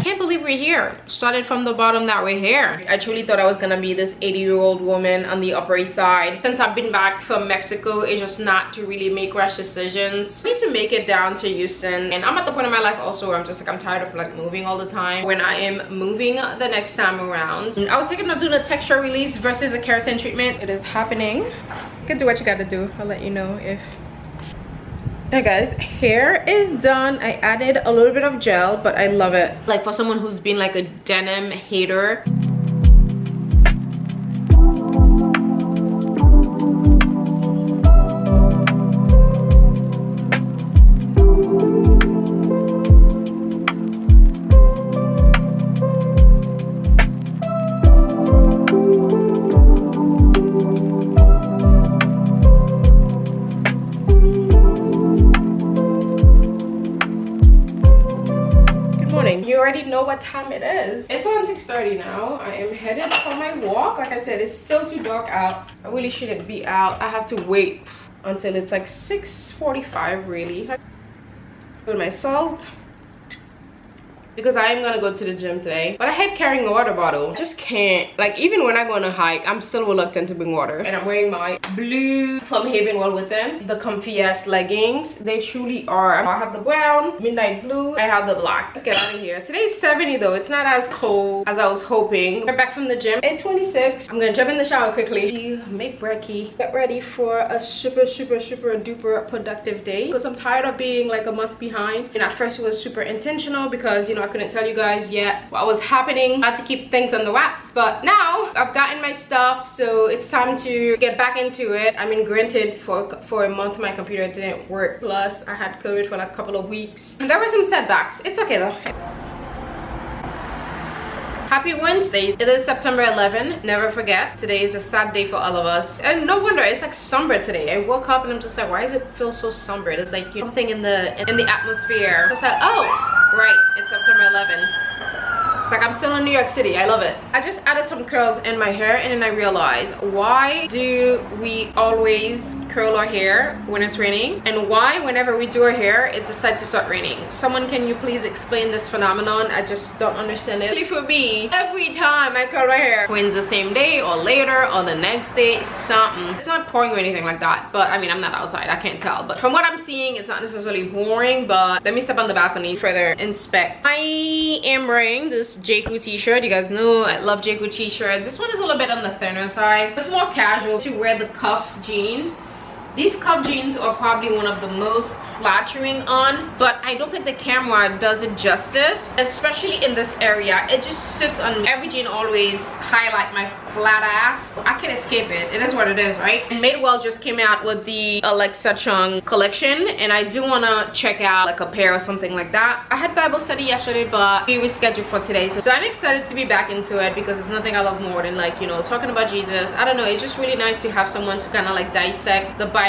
can't believe we're here. Started from the bottom, that we're here. I truly thought I was gonna be this 80-year-old woman on the Upper East Side. Since I've been back from Mexico, it's just not to really make rash decisions. I need to make it down to Houston, and I'm at the point in my life also where I'm just like, I'm tired of like moving all the time. When I am moving the next time around, I was thinking of doing a texture release versus a keratin treatment. It is happening. You can do what you gotta do. I'll let you know if. Hey guys, hair is done. I added a little bit of gel, but I love it. Like for someone who's been like a denim hater. You already know what time it is. It's on 6:30 now. I am headed for my walk. Like I said, it's still too dark out. I really shouldn't be out. I have to wait until it's like 6:45 really. Put my salt, because I am gonna go to the gym today. But I hate carrying a water bottle. I just can't. Like even when I go on a hike, I'm still reluctant to bring water. And I'm wearing my blue from Havenwell with them, the comfy ass leggings. They truly are. I have the brown, midnight blue, I have the black. Let's get out of here. Today's 70 though. It's not as cold as I was hoping. We're back from the gym. 8:26. I'm gonna jump in the shower quickly, make brekkie, get ready for a super duper productive day, because I'm tired of being like a month behind. And at first it was super intentional because, you know, I couldn't tell you guys yet what was happening. I had to keep things on the wraps, but now I've gotten my stuff, so it's time to get back into it. I mean, granted, for a month my computer didn't work, plus I had COVID for like a couple of weeks and there were some setbacks. It's okay though. Happy Wednesdays. It is September 11. Never forget, today is a sad day for all of us. And no wonder, it's like somber today. I woke up and I'm just like, why does it feel so somber? It's like, you know, something in the atmosphere. Just like, oh, right, it's September 11. It's like I'm still in New York City. I love it. I just added some curls in my hair, and then I realized, why do we always curl our hair when it's raining? And why whenever we do our hair, it decides to start raining? Someone, can you please explain this phenomenon? I just don't understand it. Really, for me, every time I curl my hair, rains the same day or later or the next day, something. It's not pouring or anything like that, but I mean, I'm not outside, I can't tell. But from what I'm seeing, it's not necessarily pouring, but let me step on the balcony, further inspect. I am wearing this JQ t-shirt. You guys know I love JQ t-shirts. This one is a little bit on the thinner side. It's more casual to wear the cuff jeans. These cuff jeans are probably one of the most flattering on, but I don't think the camera does it justice, especially in this area. It just sits on me. Every jean always highlight my flat ass. I can't escape it. It is what it is, right? And Madewell just came out with the Alexa Chung collection, and I do want to check out like a pair or something like that. I had Bible study yesterday, but we rescheduled for today. So I'm excited to be back into it, because it's nothing I love more than, like, you know, talking about Jesus. I don't know, it's just really nice to have someone to kind of like dissect the Bible,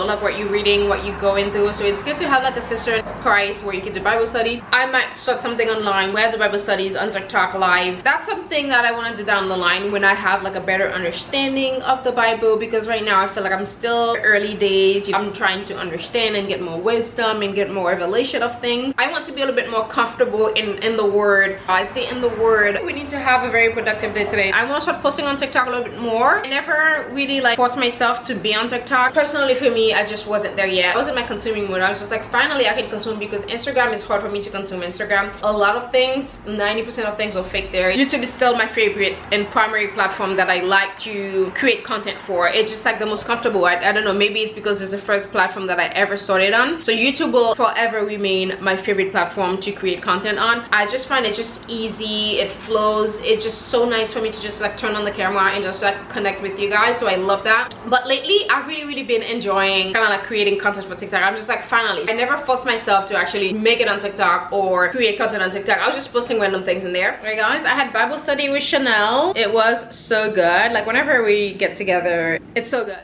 like what you're reading, what you're going through. So it's good to have like a sister in Christ where you can do Bible study. I might start something online where I do Bible studies on TikTok live. That's something that I want to do down the line when I have like a better understanding of the Bible, because right now I feel like I'm still early days. I'm trying to understand and get more wisdom and get more revelation of things. I want to be a little bit more comfortable in the word. I stay in the word. We need to have a very productive day today. I want to start posting on TikTok a little bit more. I never really like forced myself to be on TikTok. Personally, for me, I just wasn't there yet. I was in my consuming mode. I was just like, finally I can consume, because Instagram is hard for me to consume. Instagram, a lot of things, 90% of things are fake there. YouTube is still my favorite and primary platform that I like to create content for. It's just like the most comfortable. I don't know, maybe it's because it's the first platform that I ever started on. So YouTube will forever remain my favorite platform to create content on. I just find it just easy, it flows. It's just so nice for me to just like turn on the camera and just like connect with you guys. So I love that. But lately I've really been enjoying kind of like creating content for TikTok. I'm just like, finally. I never forced myself to actually make it on TikTok or create content on TikTok. I was just posting random things in there. Alright guys, I had Bible study with Chanel. It was so good. Like whenever we get together, it's so good.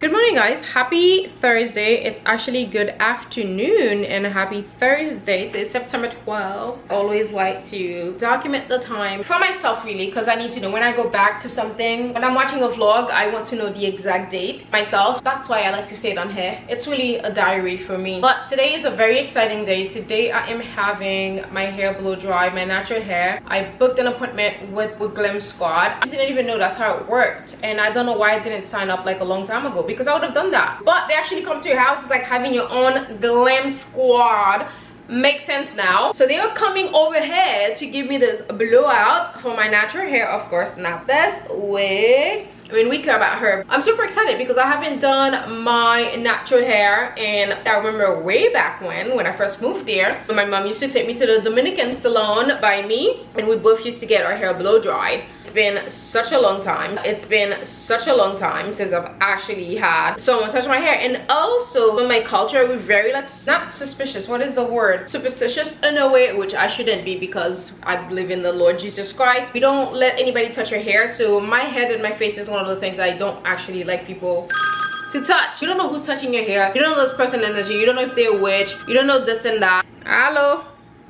Good morning guys, happy Thursday. It's actually good afternoon and happy Thursday. It's September 12th. I always like to document the time for myself really, because I need to know when I go back to something. When I'm watching a vlog, I want to know the exact date myself. That's why I like to say it on here. It's really a diary for me. But today is a very exciting day. Today I am having my hair blow dry, my natural hair. I booked an appointment with Glamsquad. I didn't even know that's how it worked, and I don't know why I didn't sign up like a long time ago, because I would have done that. But they actually come to your house. It's like having your own Glamsquad. Makes sense now. So they are coming over here to give me this blowout for my natural hair, of course, not this wig. I mean, we care about her. I'm super excited because I haven't done my natural hair, and I remember way back when I first moved there, my mom used to take me to the Dominican salon by me, and we both used to get our hair blow dried. It's been such a long time. It's been such a long time since I've actually had someone touch my hair. And also in my culture, we're very like, not suspicious, what is the word? Superstitious in a way, which I shouldn't be because I believe in the Lord Jesus Christ. We don't let anybody touch your hair. So my head and my face is one of the things I don't actually like people to touch. You don't know who's touching your hair. You don't know this person energy. You don't know if they're a witch. You don't know this and that. Hello.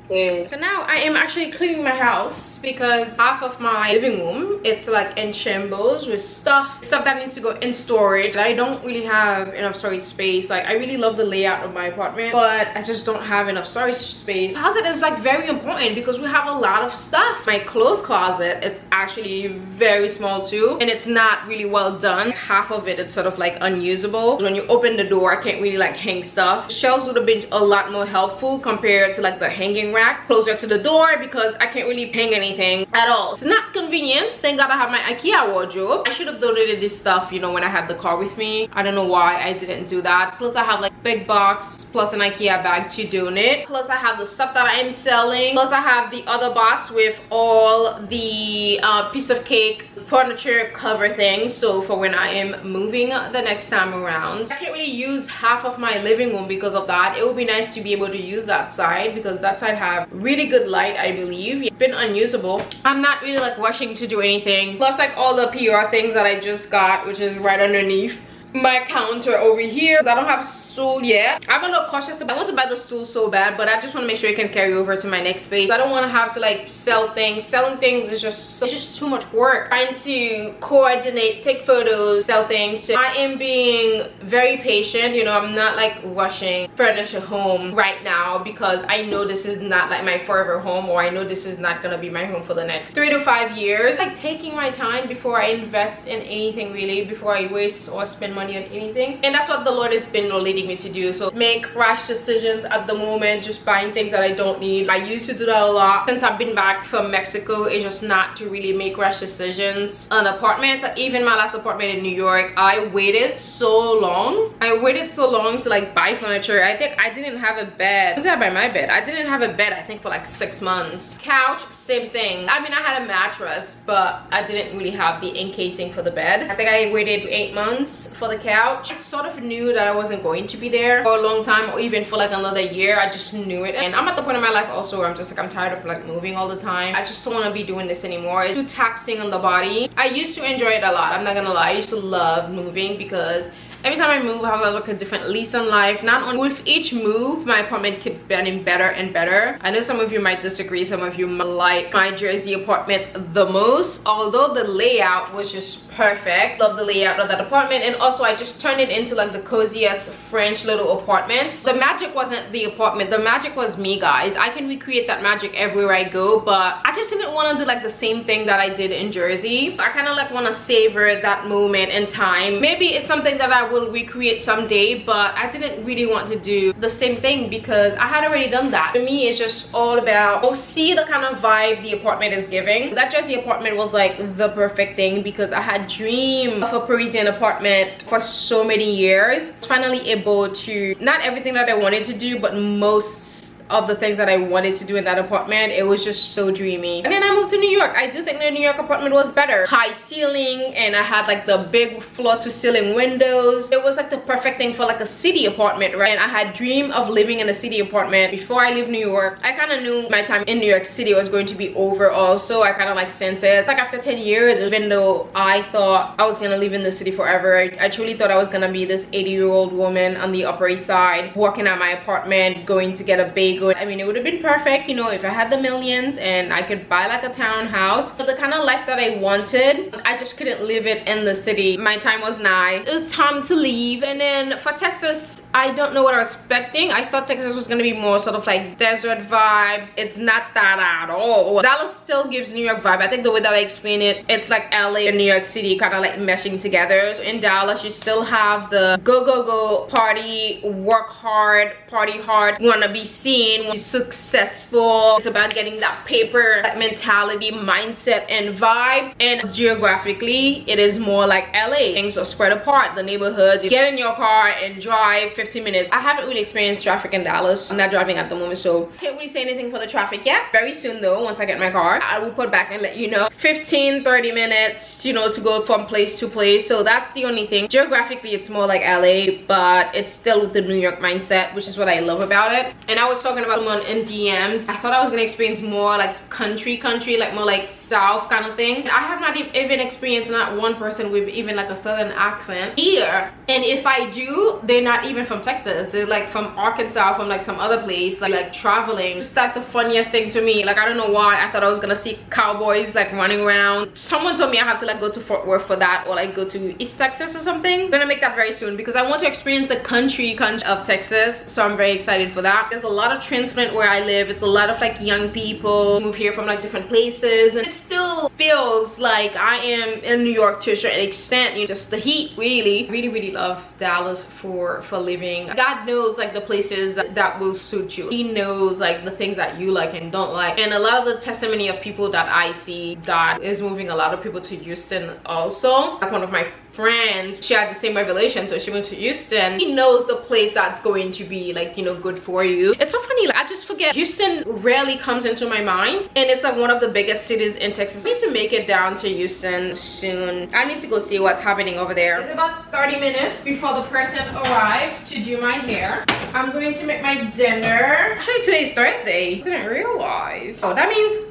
So now I am actually cleaning my house because half of my living room, it's like in shambles with stuff that needs to go in storage. I don't really have enough storage space. Like, I really love the layout of my apartment, but I just don't have enough storage space. The closet is like very important because we have a lot of stuff. My clothes closet, it's actually very small too, and it's not really well done. Half of it, it's sort of like unusable. When you open the door, I can't really like hang stuff. Shelves would have been a lot more helpful compared to like the hanging rack closer to the door, because I can't really hang anything at all. It's not convenient. Thank God I have my IKEA wardrobe. I should have donated this stuff, you know, when I had the car with me. I don't know why I didn't do that. Plus I have like big box plus an IKEA bag to donate. Plus I have the stuff that I am selling. Plus I have the other box with all the piece of cake furniture cover thing, so for when I am moving the next time around. I can't really use half of my living room because of that. It would be nice to be able to use that side because that side have really good light, I believe. It's been unusable. I'm not really like rushing to do anything. Plus like all the PR things that I just got, which is right underneath my counter over here. I don't have stool yet. I'm a little cautious about, I want to buy the stool so bad, but I just want to make sure it can carry over to my next space. I don't want to have to like sell things. Selling things is just, it's just too much work. Trying to coordinate, take photos, sell things. So I am being very patient, you know. I'm not like rushing furnish a home right now because I know this is not like my forever home, or I know this is not gonna be my home for the next 3 to 5 years. Like taking my time before I invest in anything really, before I waste or spend money on anything. And that's what the Lord has been leading me to do. So make rash decisions at the moment, just buying things that I don't need. I used to do that a lot. Since I've been back from Mexico, it's just not to really make rash decisions on apartments. Even my last apartment in New York, I waited so long. I waited so long to like buy furniture. I think I didn't have a bed. Was I buy my bed? I didn't have a bed, I think, for like 6 months. Couch, same thing. I mean, I had a mattress, but I didn't really have the encasing for the bed. I think I waited 8 months for the couch. I sort of knew that I wasn't going to be there for a long time, or even for like another year. I just knew it. And I'm at the point in my life also where I'm just like, I'm tired of like moving all the time. I just don't want to be doing this anymore. It's too taxing on the body. I used to enjoy it a lot, I'm not gonna lie. I used to love moving because every time I move, I have like a different lease on life. Not only with each move, my apartment keeps getting better and better. I know some of you might disagree. Some of you might like my Jersey apartment the most, although the layout was just perfect. Love the layout of that apartment. And also I just turned it into like the coziest French little apartments. The magic wasn't the apartment, the magic was me, guys. I can recreate that magic everywhere I go, but I just didn't want to do like the same thing that I did in Jersey. I kind of like want to savor that moment in time. Maybe it's something that I will recreate someday, but I didn't really want to do the same thing because I had already done that. For me, it's just all about, see the kind of vibe the apartment is giving. That Jersey apartment was like the perfect thing because I had dreamed of a Parisian apartment for so many years. I was finally able to, not everything that I wanted to do, but most of the things that I wanted to do in that apartment. It was just so dreamy. And then I moved to New York. I do think the New York apartment was better. High ceiling, and I had like the big floor to ceiling windows. It was like the perfect thing for like a city apartment, right? And I had dreamed of living in a city apartment before I lived New York. I kind of knew my time in New York City was going to be over also. I kind of like sensed it. It's like after 10 years, even though I thought I was gonna live in the city forever, I truly thought I was gonna be this 80-year-old woman on the Upper East Side, walking out my apartment, going to get a bagel. I mean, it would have been perfect, you know, if I had the millions and I could buy like a townhouse. But the kind of life that I wanted, I just couldn't live it in the city. My time was nice. It was time to leave. And then for Texas, I don't know what I was expecting. I thought Texas was gonna be more sort of like desert vibes. It's not that at all. Dallas still gives New York vibe. I think the way that I explain it, it's like LA and New York City kind of like meshing together. So in Dallas, you still have the go, go, go party, work hard, party hard, wanna be seen, be successful. It's about getting that paper, that mentality, mindset, and vibes. And geographically, it is more like LA. Things are spread apart, the neighborhoods. You get in your car and drive 15 minutes. I haven't really experienced traffic in Dallas. I'm not driving at the moment, so can't really say anything for the traffic yet. Very soon though, once I get my car, I will put back and let you know. 15-30 minutes, you know, to go from place to place. So that's the only thing. Geographically, it's more like LA, but it's still with the New York mindset, which is what I love about it. And I was talking about someone in DMs. I thought I was gonna experience more like country, like more like South kind of thing. I have not even experienced not one person with even like a Southern accent here. And if I do, they're not even from Texas. They're like from Arkansas, from like some other place, like traveling. It's like the funniest thing to me. Like, I don't know why I thought I was gonna see cowboys like running around. Someone told me I have to like go to Fort Worth for that, or like go to East Texas or something. I'm gonna make that very soon because I want to experience the country of Texas. So I'm very excited for that. There's a lot of transplant where I live. It's a lot of like young people move here from like different places, and it still feels like I am in New York to a certain extent. You know, just the heat, really love Dallas for living. God knows like the places that will suit you. He knows like the things that you like and don't like. And a lot of the testimony of people that I see, God is moving a lot of people to Houston also. Like one of my friends, she had the same revelation, so she went to Houston. He knows the place that's going to be like, you know, good for you. It's so funny, like I just forget. Houston rarely comes into my mind, and it's like one of the biggest cities in Texas. I need to make it down to Houston soon. I need to go see what's happening over there. It's about 30 minutes before the person arrives to do my hair. I'm going to make my dinner. Actually, today's Thursday. I didn't realize. Oh, that means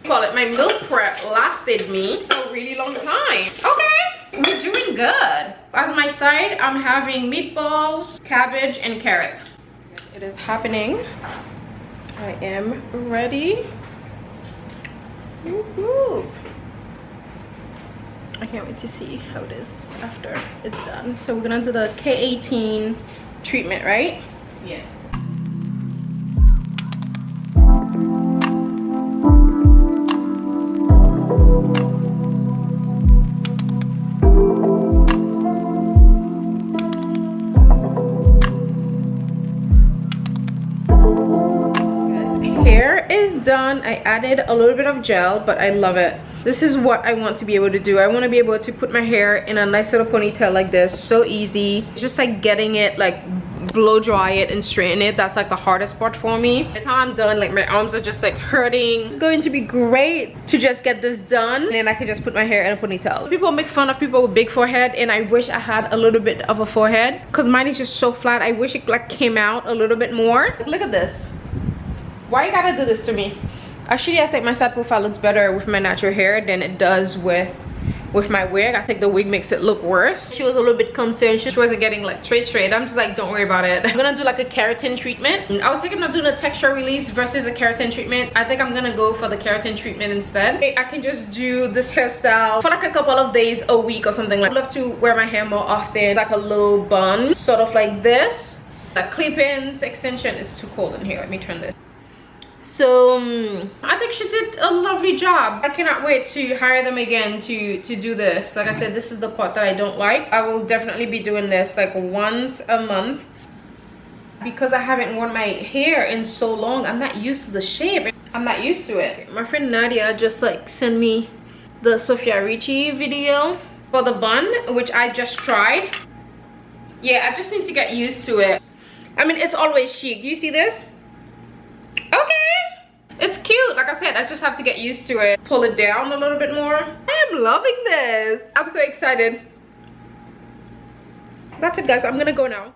my meal prep lasted me a really long time. Okay, we're doing good. As my side, I'm having meatballs, cabbage, and carrots. It is happening. I am ready. Woohoo! I can't wait to see how it is after it's done. So we're gonna do the K18 treatment, right? Yes. Done. I added a little bit of gel, but I love it. This is what I want to be able to do. I want to be able to put my hair in a nice little ponytail like this. So easy. It's just like getting it, like blow dry it and straighten it. That's like the hardest part for me. By the time I'm done, like my arms are just like hurting. It's going to be great to just get this done, and then I can just put my hair in a ponytail. People make fun of people with big forehead, and I wish I had a little bit of a forehead because mine is just so flat. I wish it like came out a little bit more. Look at this. Why you gotta do this to me? Actually, I think my side profile looks better with my natural hair than it does with my wig. I think the wig makes it look worse. She was a little bit concerned she wasn't getting like straight. I'm just like, don't worry about it. I'm gonna do like a keratin treatment. I was thinking of doing a texture release versus a keratin treatment. I think I'm gonna go for the keratin treatment instead. I can just do this hairstyle for like a couple of days a week or something. Like, I love to wear my hair more often, like a little bun, sort of like this. The clip-ins extension is too cold in here. Let me turn this. So I think she did a lovely job. I cannot wait to hire them again to do this. Like I said, this is the part that I don't like. I will definitely be doing this like once a month because I haven't worn my hair in so long. I'm not used to the shape. I'm not used to it. My friend Nadia just like sent me the Sofia Ricci video for the bun, which I just tried. Yeah, I just need to get used to it. I mean, it's always chic. Do you see this? Okay, it's cute. Like I said, I just have to get used to it. Pull it down a little bit more. I am loving this. I'm so excited. That's it, guys. I'm gonna go now.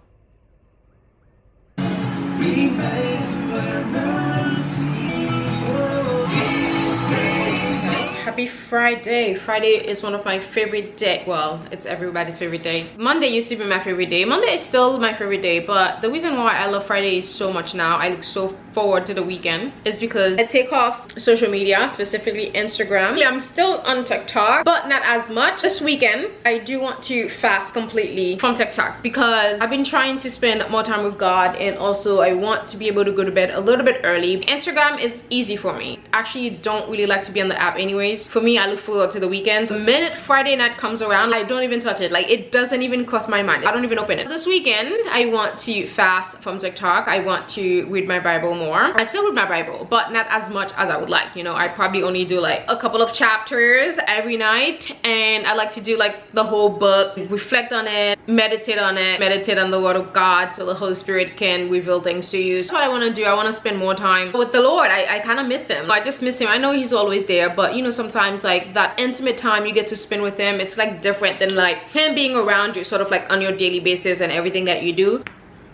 Happy Friday. Friday is one of my favorite day. Well, it's everybody's favorite day. Monday used to be my favorite day. Monday is still my favorite day, but the reason why I love Friday so much now, I look so forward to the weekend, is because I take off social media, specifically Instagram. I'm still on TikTok, but not as much. This weekend, I do want to fast completely from TikTok because I've been trying to spend more time with God, and also I want to be able to go to bed a little bit early. Instagram is easy for me. Actually, don't really like to be on the app anyways. For me, I look forward to the weekends. The minute Friday night comes around, I don't even touch it. Like, it doesn't even cross my mind. I don't even open it. This weekend, I want to fast from TikTok. I want to read my Bible more. I still read my Bible, but not as much as I would like. You know, I probably only do like a couple of chapters every night, and I like to do like the whole book, reflect on it, meditate on the word of God, so the Holy Spirit can reveal things to you. That's what I want to do. I want to spend more time with the Lord. I kind of miss him. I just miss him. I know he's always there, but you know, sometimes like that intimate time you get to spend with him, it's like different than like him being around you sort of like on your daily basis and everything that you do.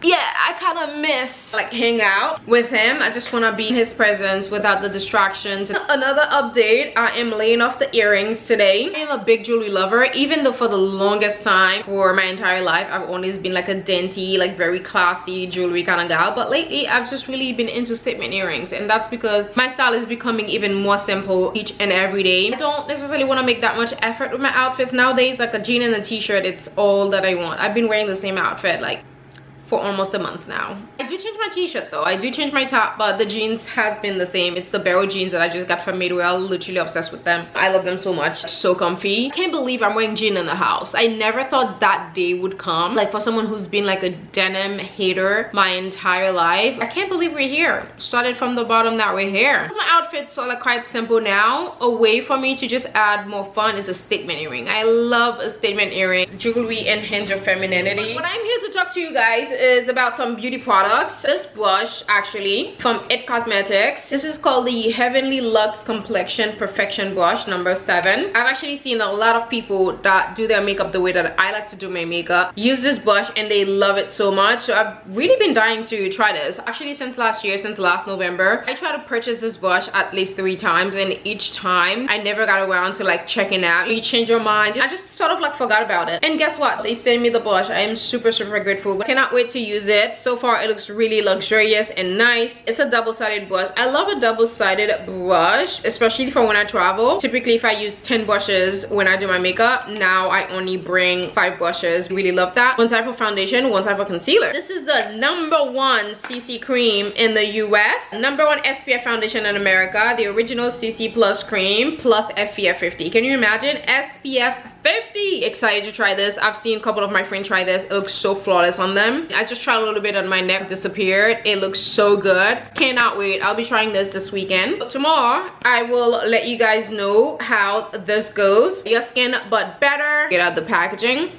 Yeah, I kind of miss like hang out with him. I just want to be in his presence without the distractions. Another update, I am laying off the earrings today. I am a big jewelry lover, even though for the longest time for my entire life I've always been like a dainty, like very classy jewelry kind of gal, but lately I've just really been into statement earrings, and that's because my style is becoming even more simple each and every day. I don't necessarily want to make that much effort with my outfits nowadays. Like a jean and a t-shirt, it's all that I want. I've been wearing the same outfit like for almost a month now. I do change my t-shirt though. I do change my top, but the jeans has been the same. It's the Barrow jeans that I just got from Mejuri. I'm literally obsessed with them. I love them so much. So comfy. I can't believe I'm wearing jeans in the house. I never thought that day would come. Like, for someone who's been like a denim hater my entire life, I can't believe we're here. Started from the bottom, now we're here. My outfits are like quite simple now. A way for me to just add more fun is a statement earring. I love a statement earring. Jewelry enhance your femininity. What I'm here to talk to you guys is about some beauty products. This blush actually from It Cosmetics. This is called the Heavenly Luxe Complexion Perfection Blush number 7. I've actually seen a lot of people that do their makeup the way that I like to do my makeup use this blush, and they love it so much. So I've really been dying to try this. Actually, since last year, since last November, I tried to purchase this blush at least 3 times, and each time I never got around to like checking out. You change your mind. I just sort of like forgot about it. And guess what? They sent me the blush. I am super grateful. I cannot wait to use it. So far it looks really luxurious and nice. It's a double-sided blush. I love a double-sided brush, especially for when I travel. Typically if I use 10 brushes when I do my makeup, now I only bring 5 brushes. Really love that. One side for foundation, one side for concealer. This is the #1 CC cream in the US, #1 SPF foundation in America, the original CC plus cream plus SPF 50. Can you imagine? SPF 50. Excited to try this. I've seen a couple of my friends try this. It looks so flawless on them. I just tried a little bit on my neck, disappeared. It looks so good. Cannot wait. I'll be trying this weekend. Tomorrow I will let you guys know how this goes. Your skin but better. Get out the packaging.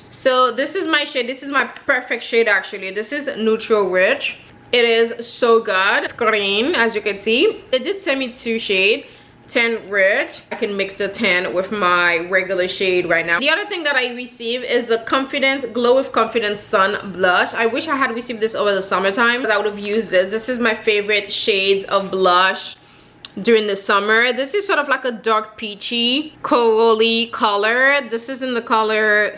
So this is my shade. This is my perfect shade actually. This is Neutral Rich. It is so good. It's green, as you can see. They did send me 2 shades. 10 Rich. I can mix the 10 with my regular shade right now. The other thing that I received is the Glow with Confidence Sun Blush. I wish I had received this over the summertime because I would have used this. This is my favorite shades of blush during the summer. This is sort of like a dark peachy corally color. This is in the color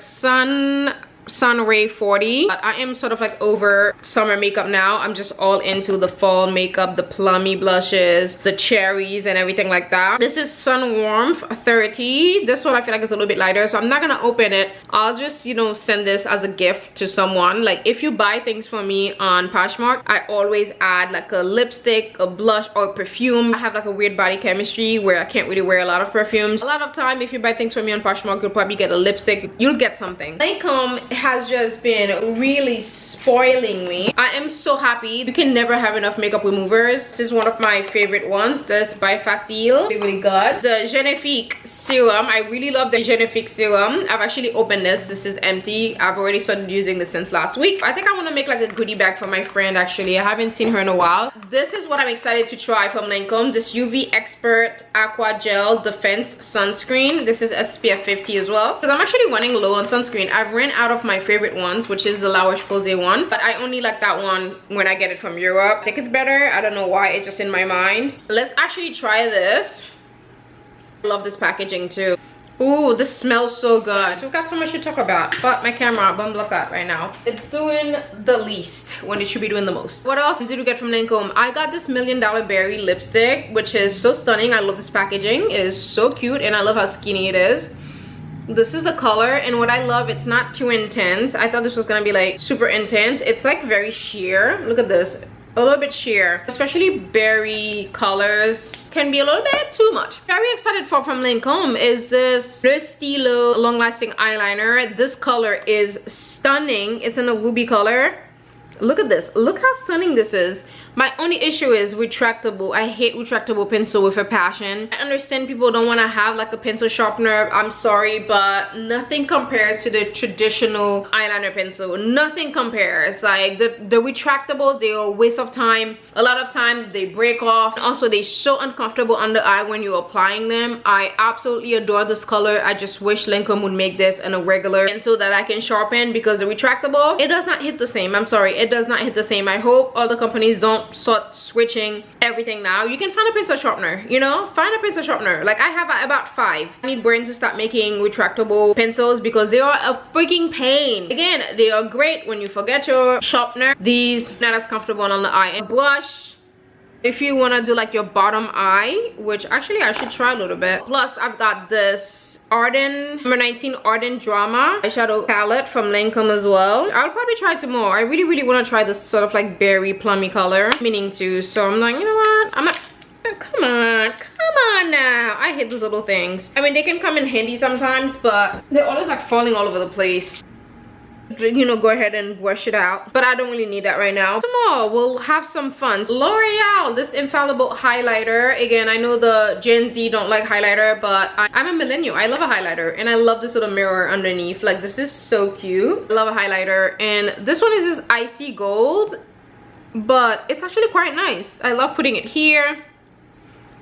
Sunray 40. But I am sort of like over summer makeup now. I'm just all into the fall makeup, the plummy blushes, the cherries and everything like that. This is Sun Warmth 30. This one I feel like is a little bit lighter, so I'm not gonna open it. I'll just, you know, send this as a gift to someone. Like if you buy things for me on Poshmark, I always add like a lipstick, a blush, or perfume. I have like a weird body chemistry where I can't really wear a lot of perfumes. A lot of time if you buy things from me on Poshmark, you'll probably get a lipstick. You'll get something. Lancome has just been really spoiling me. I am so happy. You can never have enough makeup removers. This is one of my favorite ones. This by Facile. Really good. The Genifique serum. I really love the Genifique serum. I've actually opened this. This is empty. I've already started using this since last week. I think I want to make like a goodie bag for my friend actually. I haven't seen her in a while. This is what I'm excited to try from Lancome. This UV Expert Aqua Gel Defense Sunscreen. This is SPF 50 as well. Because I'm actually running low on sunscreen. I've ran out of my favorite ones, which is the La Roche-Posay one. But I only like that one when I get it from Europe. I think it's better. I don't know why. It's just in my mind. Let's actually try this. I love this packaging too. Ooh, this smells so good. We've got so much to talk about, but my camera bum block out right now. It's doing the least when it should be doing the most. What else did we get from Lancome? I got this $1 Million Berry lipstick, which is so stunning. I love this packaging. It is so cute, and I love how skinny it is. This is the color, and what I love, it's not too intense. I thought this was gonna be like super intense. It's like very sheer. Look at this, a little bit sheer. Especially berry colors can be a little bit too much. Very excited for from Lancome is this Le Stylo long lasting eyeliner. This color is stunning. It's in a ruby color. Look at this. Look how stunning this is. My only issue is retractable. I hate retractable pencil with a passion. I understand people don't want to have like a pencil sharpener. I'm sorry, but nothing compares to the traditional eyeliner pencil. Nothing compares. Like the retractable, they're a waste of time. A lot of time they break off. Also, they're so uncomfortable on the eye when you're applying them. I absolutely adore this color. I just wish Lancome would make this in a regular pencil that I can sharpen, because the retractable, it does not hit the same. I'm sorry, it does not hit the same. I hope all the companies don't start switching everything now. You can find a pencil sharpener, you know, find a pencil sharpener. Like I have about 5. I need brands to start making retractable pencils because they are a freaking pain. Again, they are great when you forget your sharpener. These not as comfortable on the eye. And blush, if you want to do like your bottom eye, which actually I should try a little bit. Plus I've got this Arden number 19 Arden Drama eyeshadow palette from Lancome as well. I'll probably try 2 more. I really want to try this sort of like berry plummy color, meaning to. So I'm like, you know what, I'm not, come on now. I hate those little things. I mean, they can come in handy sometimes, but they're always like falling all over the place. You know, go ahead and brush it out, but I don't really need that right now. Tomorrow we'll have some fun. L'Oreal, this infallible highlighter. Again, I know the Gen Z don't like highlighter, but I'm a millennial. I love a highlighter, and I love this little mirror underneath. Like, this is so cute. I love a highlighter, and this one is this icy gold, but it's actually quite nice. I love putting it here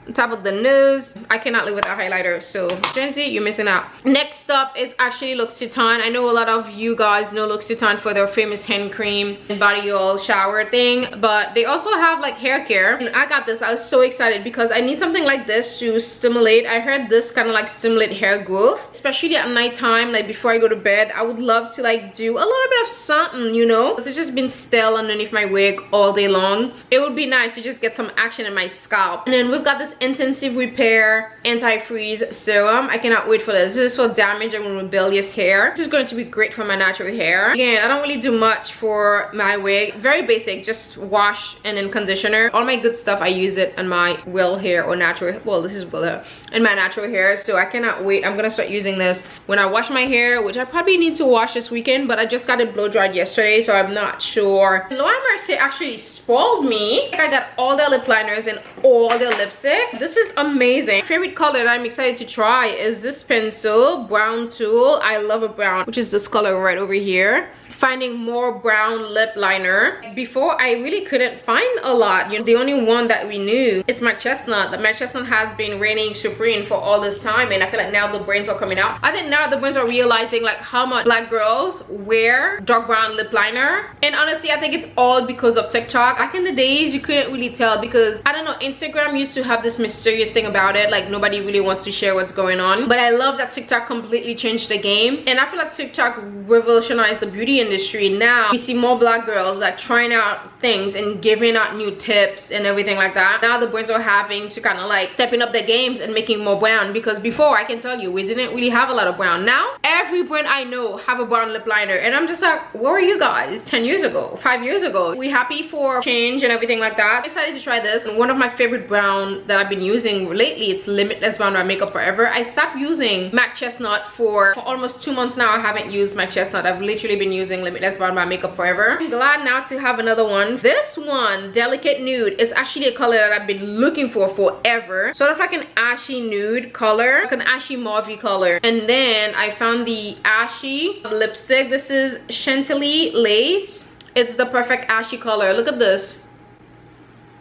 on top of the nose. I cannot live without highlighter, so Gen Z, you're missing out. Next up is actually L'Occitane. I know a lot of you guys know L'Occitane for their famous hand cream and body oil shower thing, but they also have like hair care, and I got this. I was so excited because I need something like this to stimulate. I heard this kind of like stimulate hair growth, especially at nighttime, like before I go to bed. I would love to like do a little bit of something, you know, because it's just been stale underneath my wig all day long. It would be nice to just get some action in my scalp. And then we've got this Intensive Repair Anti-Freeze Serum. I cannot wait for this. This is for damaged and rebellious hair. This is going to be great for my natural hair. Again, I don't really do much for my wig. Very basic, just wash and then conditioner. All my good stuff, I use it on my real hair or natural, well, this is real hair, in my natural hair. So I cannot wait. I'm gonna start using this when I wash my hair, which I probably need to wash this weekend, but I just got it blow dried yesterday, so I'm not sure. Laura Mercier actually spoiled me. I got all their lip liners and all their lipsticks. This is amazing. My favorite color that I'm excited to try is this pencil, brown tulle. I love a brown, which is this color right over here. Finding more brown lip liner. Before, I really couldn't find a lot. You know, the only one that we knew, it's my chestnut. My chestnut has been reigning supreme for all this time, and I feel like now the brands are coming out. I think now the brands are realizing like how much black girls wear dark brown lip liner, and honestly I think it's all because of TikTok. Back in the days you couldn't really tell because, I don't know, Instagram used to have this mysterious thing about it, like nobody really wants to share what's going on. But I love that TikTok completely changed the game, and I feel like TikTok revolutionized the beauty industry. Now we see more black girls like trying out things and giving out new tips and everything like that. Now the brands are having to kind of like stepping up their games and making more brown, because before, I can tell you, we didn't really have a lot of brown. Now every brand I know have a brown lip liner, and I'm just like, where were you guys 10 years ago, 5 years ago? We happy for change and everything like that. I'm excited to try this, and one of my favorite brown that I've been using lately. It's Limitless Brown by Makeup Forever. I stopped using MAC Chestnut for almost 2 months now. I haven't used MAC Chestnut. I've literally been using Limitless Brown by Makeup Forever. I'm glad now to have another one. This one, Delicate Nude, is actually a color that I've been looking for forever. Sort of like an ashy nude color, like an ashy mauvey color. And then I found the ashy lipstick. This is Chantilly Lace. It's the perfect ashy color. Look at this.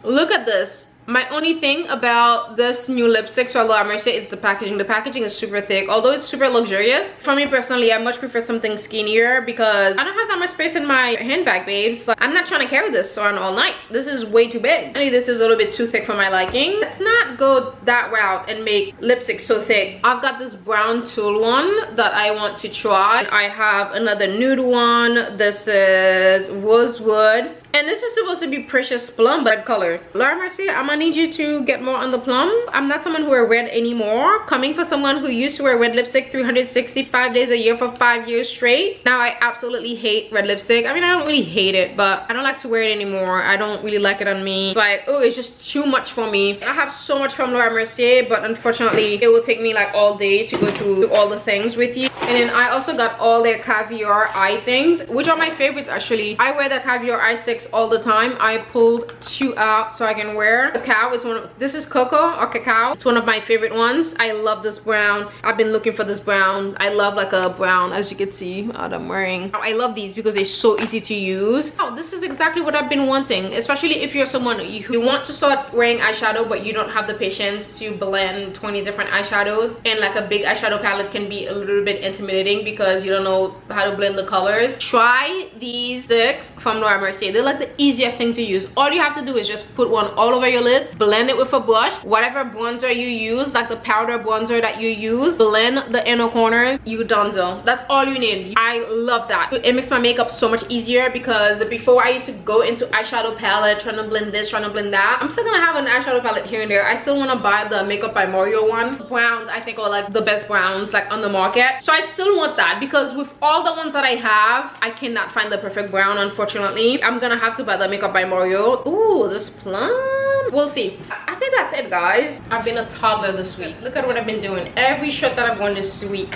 Look at this. My only thing about this new lipstick for Laura Mercier is the packaging. The packaging is super thick, although it's super luxurious. For me personally, I much prefer something skinnier because I don't have that much space in my handbag, babes. Like, I'm not trying to carry this on all night. This is way too big. Really, this is a little bit too thick for my liking. Let's not go that route and make lipstick so thick. I've got this brown tulle one that I want to try. I have another nude one. This is Rosewood. And this is supposed to be Precious Plum, but color. Laura Mercier, I'm gonna need you to get more on the plum. I'm not someone who wear red anymore. Coming for someone who used to wear red lipstick 365 days a year for 5 years straight. Now I absolutely hate red lipstick. I mean, I don't really hate it, but I don't like to wear it anymore. I don't really like it on me. It's like, oh, it's just too much for me. I have so much from Laura Mercier, but unfortunately, it will take me like all day to go through all the things with you. And then I also got all their caviar eye things, which are my favorites actually. I wear the caviar eye sticks all the time. I pulled 2 out so I can wear. Cacao, it's one of, this is cocoa or cacao. It's one of my favorite ones. I love this brown. I've been looking for this brown. I love like a brown, as you can see that I'm wearing. I love these because they're so easy to use. Oh, this is exactly what I've been wanting, especially if you're someone who want to start wearing eyeshadow but you don't have the patience to blend 20 different eyeshadows, and like a big eyeshadow palette can be a little bit intimidating because you don't know how to blend the colors. Try these sticks from Laura Mercier. They're like the easiest thing to use. All you have to do is just put one all over your lids, blend it with a brush. Whatever bronzer you use, like the powder bronzer that you use, blend the inner corners. You donezo. That's all you need. I love that. It makes my makeup so much easier because before I used to go into eyeshadow palette trying to blend this, trying to blend that. I'm still gonna have an eyeshadow palette here and there. I still want to buy the Makeup by Mario one. Browns I think are like the best browns like on the market, so I still want that because with all the ones that I have, I cannot find the perfect brown, unfortunately. I'm gonna have to buy the Makeup by Mario. Ooh, this plum. We'll see. I think that's it, guys. I've been a toddler this week. Look at what I've been doing. Every shot that I've worn this week,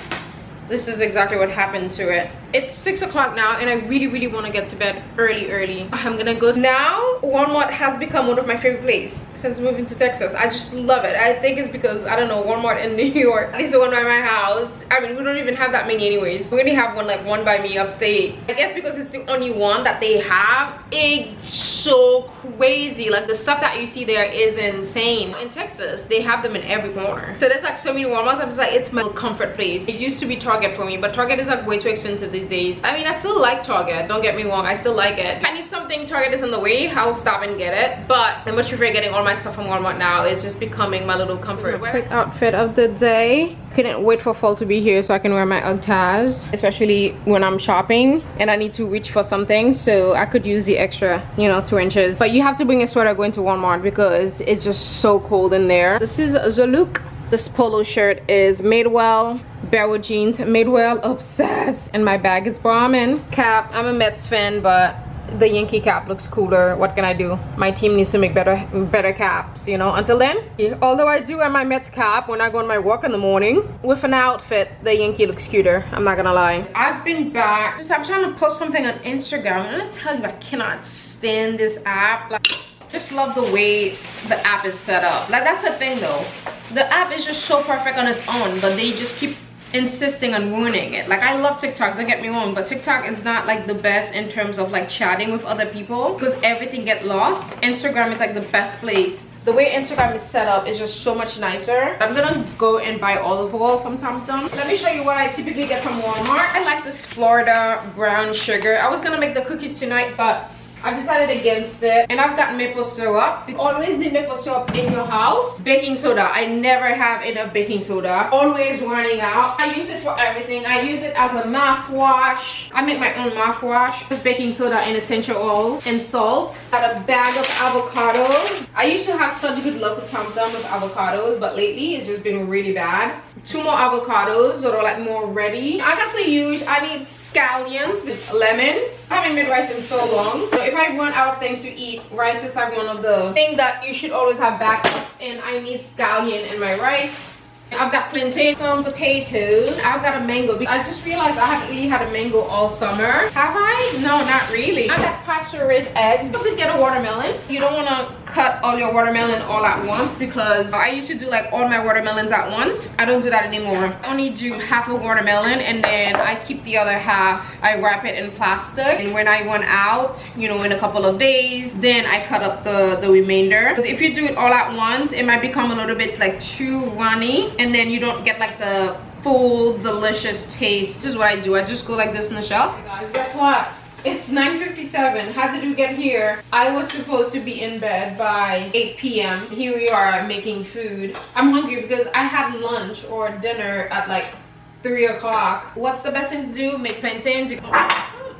this is exactly what happened to it. It's 6 o'clock now and I really want to get to bed early. I'm gonna go now. Walmart has become one of my favorite places since moving to Texas. I just love it. I think it's because, I don't know, Walmart in New York, at least the one by my house. I mean, we don't even have that many anyways. We only have one, like one by me upstate. I guess because it's the only one that they have. It's so crazy. Like the stuff that you see there is insane. In Texas, they have them in every corner. So there's like so many Walmarts. I'm just like, it's my comfort place. It used to be Target for me, but Target is like way too expensive these days. I mean, I still like Target, don't get me wrong, I still like it. If I need something, Target is in the way, I'll stop and get it, but I much prefer getting all my stuff from Walmart now. It's just becoming my little comfort. Quick outfit of the day. Couldn't wait for fall to be here so I can wear my UGG, especially when I'm shopping and I need to reach for something, so I could use the extra, you know, 2 inches. But you have to bring a sweater going to Walmart because it's just so cold in there. This is the look. This polo shirt is Madewell, Barrow jeans, Madewell, obsessed, and my bag is Brahmin. Cap, I'm a Mets fan, but the Yankee cap looks cooler. What can I do? My team needs to make better caps, you know. Until then, although I do wear my Mets cap when I go on my walk in the morning, with an outfit, the Yankee looks cuter. I'm not gonna lie. I've been back. I'm trying to post something on Instagram, and I tell you, I cannot stand this app. Like, just love the way the app is set up. Like, that's the thing though. The app is just so perfect on its own, but they just keep insisting on ruining it. Like, I love TikTok, don't get me wrong, but TikTok is not like the best in terms of like chatting with other people because everything get lost. Instagram is like the best place. The way Instagram is set up is just so much nicer. I'm gonna go and buy olive oil from TomTom. Let me show you what I typically get from Walmart. I like this Florida brown sugar. I was gonna make the cookies tonight, but I've decided against it. And I've got maple syrup. Always need maple syrup in your house. Baking soda. I never have enough baking soda. Always running out. I use it for everything. I use it as a mouthwash. I make my own mouthwash. Just baking soda and essential oils and salt. Got a bag of avocados. I used to have such good luck with TomTom with avocados, but lately it's just been really bad. 2 more avocados that are like more ready. I got the huge. I need scallions with lemon. I haven't made rice in so long. So if I run out of things to eat, rice is like one of the things that you should always have backups, and I need scallion in my rice. I've got plantain, some potatoes. I've got a mango. I just realized I haven't really had a mango all summer. Have I? No, not really. I've got pasture-raised eggs. You can get a watermelon. You don't want to cut all your watermelon all at once, because I used to do like all my watermelons at once. I don't do that anymore. I only do half a watermelon, and then I keep the other half. I wrap it in plastic, and when I run out, you know, in a couple of days, then I cut up the remainder. Because if you do it all at once, it might become a little bit like too runny, and then you don't get like the full delicious taste. This is what I do. I just go like this in the shop. Hey guys, guess what? It's 9:57. How did we get here? I was supposed to be in bed by 8 p.m. Here we are making food. I'm hungry because I had lunch or dinner at like 3 o'clock. What's the best thing to do? Make plantains.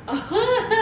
I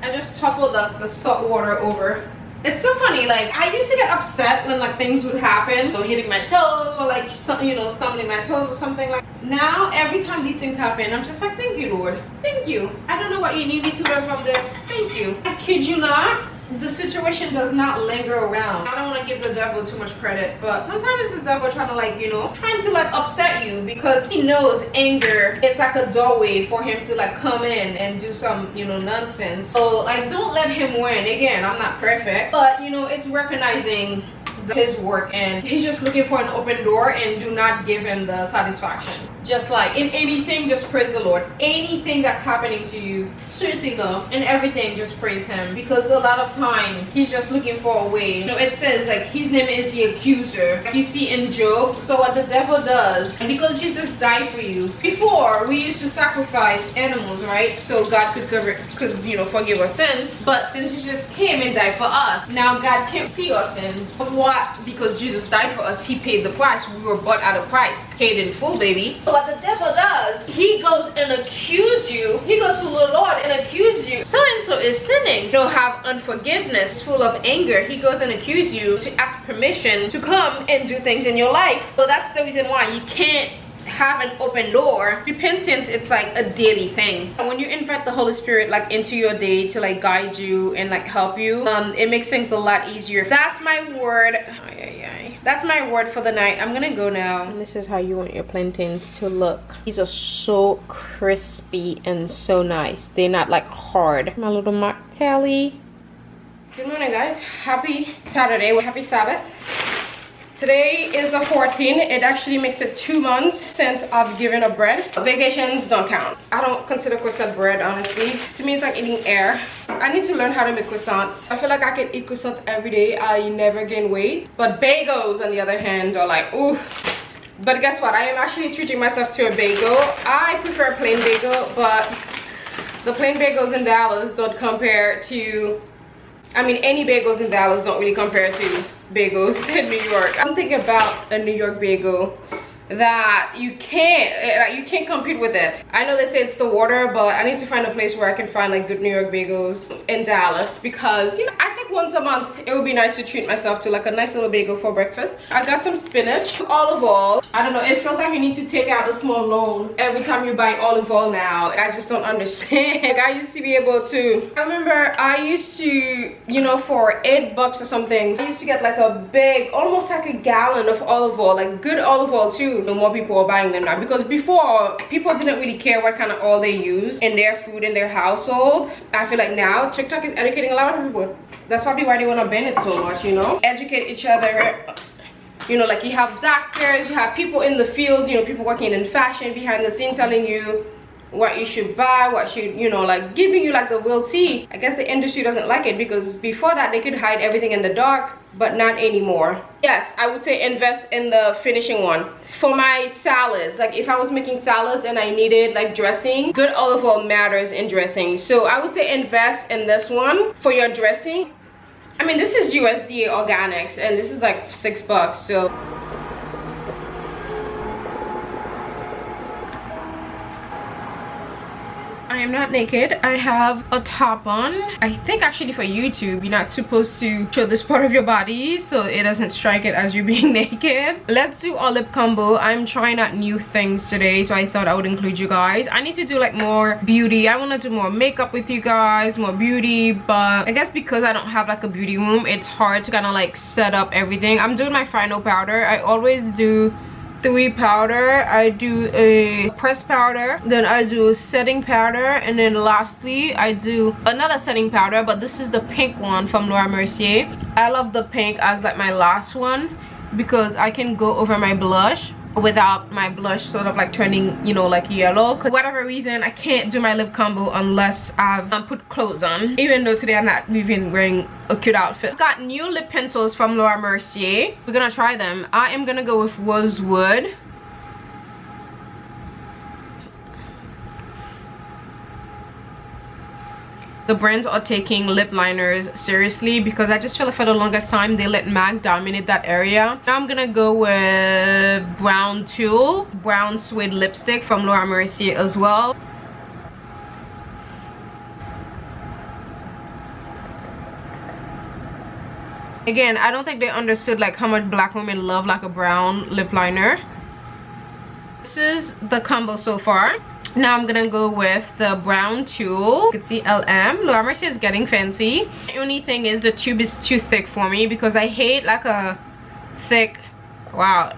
just toppled the salt water over. It's so funny, like I used to get upset when like things would happen, so hitting my toes or like you know, stumbling my toes or something. Like now every time these things happen, I'm just like, thank you, Lord, thank you. I don't know what you need me to learn from this. Thank you. I kid you not, the situation does not linger around. I don't want to give the devil too much credit, but sometimes it's the devil trying to like, you know, trying to like upset you, because he knows anger, it's like a doorway for him to like come in and do some, you know, nonsense. So like, don't let him win. Again, I'm not perfect, but you know, it's recognizing his work, and he's just looking for an open door, and do not give him the satisfaction. Just like in anything, just praise the Lord. Anything that's happening to you, seriously though, in everything, just praise him, because a lot of time he's just looking for a way. You know, it says like his name is the accuser, like you see in Job. So what the devil does, because Jesus died for you, before we used to sacrifice animals, right, so God could you know, forgive our sins. But since Jesus came and died for us, now God can't see our sins. But why? Because Jesus died for us, he paid the price. We were bought at a price, paid in full, baby. So what the devil does, he goes and accuse you. He goes to the Lord and accuse you. So and so is sinning. You'll have unforgiveness, full of anger. He goes and accuses you to ask permission to come and do things in your life. So that's the reason why you can't have an open door. Repentance, it's like a daily thing. And when you invite the Holy Spirit like into your day to like guide you and like help you, it makes things a lot easier. That's my word. That's my word for the night. I'm gonna go now. And this is how you want your plantains to look. These are so crispy and so nice. They're not like hard. My little mocktail-y. Good morning, guys. Happy Saturday. Happy Sabbath. Today is the 14th. It actually makes it 2 months since I've given up bread. Vacations don't count. I don't consider croissant bread, honestly. To me, it's like eating air. I need to learn how to make croissants. I feel like I can eat croissants every day. I never gain weight. But bagels, on the other hand, are like, ooh. But guess what? I am actually treating myself to a bagel. I prefer a plain bagel, but the plain bagels in Dallas don't compare to, I mean, any bagels in Dallas don't really compare to bagels in New York. I'm thinking about a New York bagel that you can't compete with it. I know they say it's the water, but I need to find a place where I can find like good New York bagels in Dallas, because you know, I think once a month it would be nice to treat myself to like a nice little bagel for breakfast. I got some spinach, olive oil. I don't know, it feels like you need to take out a small loan every time you buy olive oil now. I just don't understand. Like, I used to be able to, I remember I used to, you know, for $8 or something, I used to get like a big, almost like a gallon of olive oil, like good olive oil too. No more people are buying them now, because before people didn't really care what kind of oil they use in their food in their household. I feel like now TikTok is educating a lot of people. That's probably why they want to ban it so much, you know, educate each other. You know, like you have doctors, you have people in the field, you know, people working in fashion behind the scene telling you what you should buy, what should, you know, like giving you like the real tea. I guess the industry doesn't like it, because before that they could hide everything in the dark, but not anymore. Yes, I would say invest in the finishing one. For my salads, like if I was making salads and I needed like dressing, good olive oil matters in dressing. So I would say invest in this one for your dressing. I mean, this is USDA organics and this is like $6, so. I am not naked. I have a top on. I think actually for YouTube you're not supposed to show this part of your body so it doesn't strike it as you being naked. Let's do our lip combo. I'm trying out new things today, so I thought I would include you guys. I need to do like more beauty. I want to do more makeup with you guys, more beauty, but I guess because I don't have like a beauty room, it's hard to kind of like set up everything. I'm doing my final powder. I always do 3 powder. I do a pressed powder, then I do a setting powder, and then lastly I do another setting powder, but this is the pink one from Laura Mercier. I love the pink as like my last one because I can go over my blush without my blush sort of like turning, you know, like yellow. Cause whatever reason I can't do my lip combo unless I've put clothes on, even though today I'm not even wearing a cute outfit. I've got new lip pencils from Laura Mercier. We're gonna try them. I am gonna go with Rosewood. The brands are taking lip liners seriously because I just feel like for the longest time they let MAC dominate that area. Now I'm gonna go with Brown Tulle, brown suede lipstick from Laura Mercier as well. Again, I don't think they understood like how much black women love like a brown lip liner. This is the combo so far. Now I'm gonna go with the Brown Tulle. You can see LM. Laura Mercier is getting fancy. The only thing is the tube is too thick for me because I hate like a thick, wow.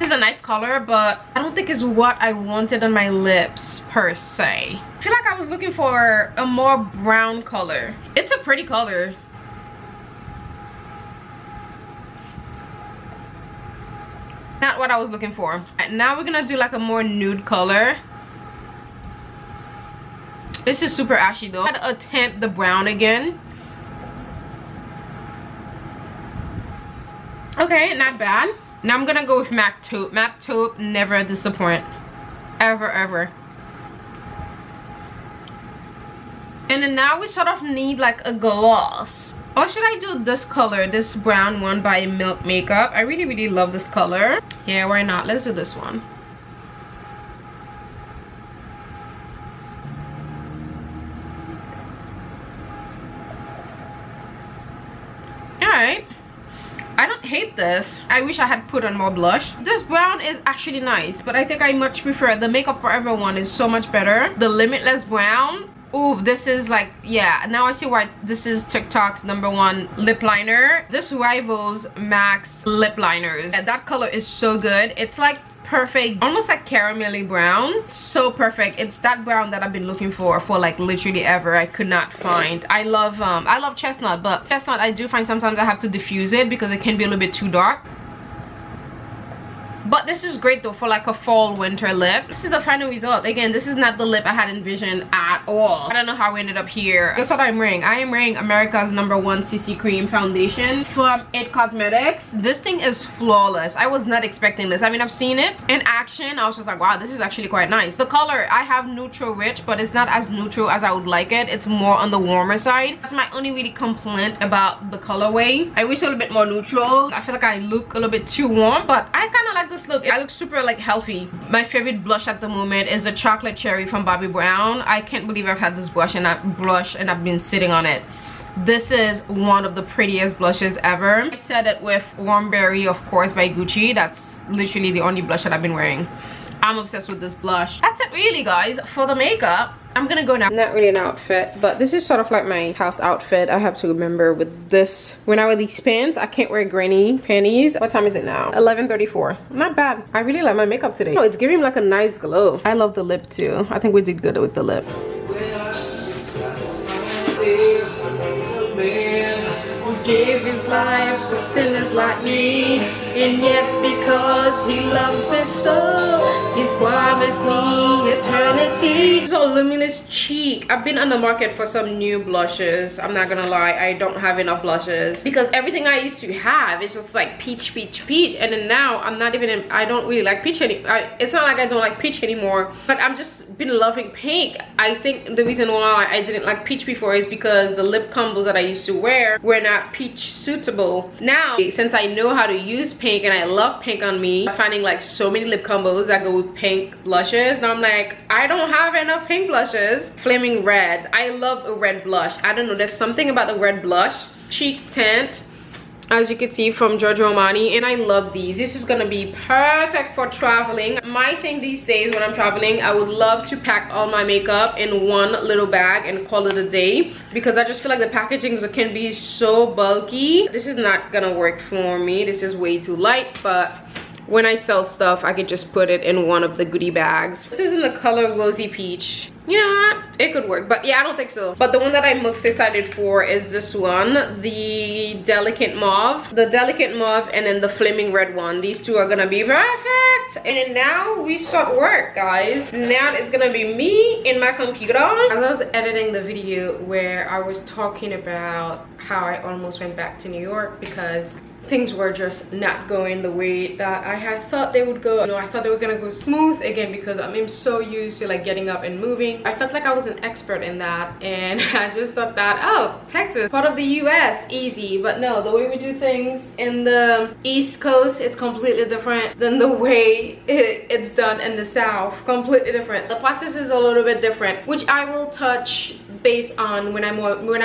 This is a nice color, but I don't think it's what I wanted on my lips per se. I feel like I was looking for a more brown color. It's a pretty color. Not what I was looking for. Right, now we're gonna do like a more nude color. This is super ashy though. I'm gonna attempt the brown again. Okay, not bad. Now I'm gonna go with Matte Taupe. Matte Taupe never disappoint. Ever, ever. And then now we sort of need like a gloss. Or should I do this color, this brown one by Milk Makeup? I really love this color. Yeah, why not? Let's do this one. Alright. I don't hate this. I wish I had put on more blush. This brown is actually nice, but I think I much prefer the Makeup Forever one is so much better. The Limitless brown. Ooh, this is like, yeah, now I see why this is TikTok's #1 lip liner. This rivals MAC's lip liners. And that color is so good. It's like perfect, almost like caramelly brown. So perfect. It's that brown that I've been looking for like literally ever. I could not find. I love chestnut, but chestnut I do find sometimes I have to diffuse it because it can be a little bit too dark. But this is great though for like a fall winter lip. This is the final result. Again, this is not the lip I had envisioned at all. I don't know how we ended up here. Guess what I'm wearing? I am wearing America's #1 CC Cream foundation from It Cosmetics. This thing is flawless. I was not expecting this. I mean, I've seen it in action. I was just like, wow, this is actually quite nice. The color, I have neutral rich, but it's not as neutral as I would like it. It's more on the warmer side. That's my only really complaint about the colorway. I wish a little bit more neutral. I feel like I look a little bit too warm, but I kind of like this look. I look super like healthy. My favorite blush at the moment is the Chocolate Cherry from Bobbi Brown. I can't believe I've had this blush and I've been sitting on it. This is one of the prettiest blushes ever. I said it with Warm Berry, of course, by Gucci. That's literally the only blush that I've been wearing. I'm obsessed with this blush. That's it really, guys, for the makeup. I'm gonna go now. Not really an outfit, but this is sort of like my house outfit. I have to remember with this, when I wear these pants, I can't wear granny panties. What time is it now? 11:34. Not bad. I really like my makeup today. Oh, it's giving like a nice glow. I love the lip too. I think we did good with the lip. Gave his life for sinners like me, and yet because he loves us so, he's promised me eternity. So Luminous Cheek. I've been on the market for some new blushes. I'm not gonna lie, I don't have enough blushes because everything I used to have is just like peach, and then now I'm not even I don't really like peach anymore. It's not like I don't like peach anymore, but I'm just been loving pink. I think the reason why I didn't like peach before is because the lip combos that I used to wear were not peach suitable. Now, since I know how to use pink and I love pink on me, I'm finding like so many lip combos that go with pink blushes. Now I'm like, I don't have enough pink blushes. Flaming red. I love a red blush. I don't know, there's something about the red blush. Cheek tint, as you can see, from Giorgio Armani, and I love these. This is gonna be perfect for traveling. My thing these days when I'm traveling, I would love to pack all my makeup in one little bag and call it a day, because I just feel like the packaging can be so bulky. This is not gonna work for me. This is way too light, but when I sell stuff, I could just put it in one of the goodie bags. This is in the color Rosy Peach. You know what? It could work, but yeah, I don't think so. But the one that I'm most excited for is this one, the Delicate Mauve. The Delicate Mauve and then the Flaming Red one. These two are gonna be perfect. And then now we start work, guys. Now it's gonna be me in my computer. As I was editing the video where I was talking about how I almost went back to New York because things were just not going the way that I had thought they would go. You know, I thought they were gonna go smooth again because I'm so used to like getting up and moving. I felt like I was an expert in that, and I just thought that, oh, Texas, part of the US, easy. But no, the way we do things in the East Coast is completely different than the way it's done in the South. Completely different. The process is a little bit different, which I will touch based on when I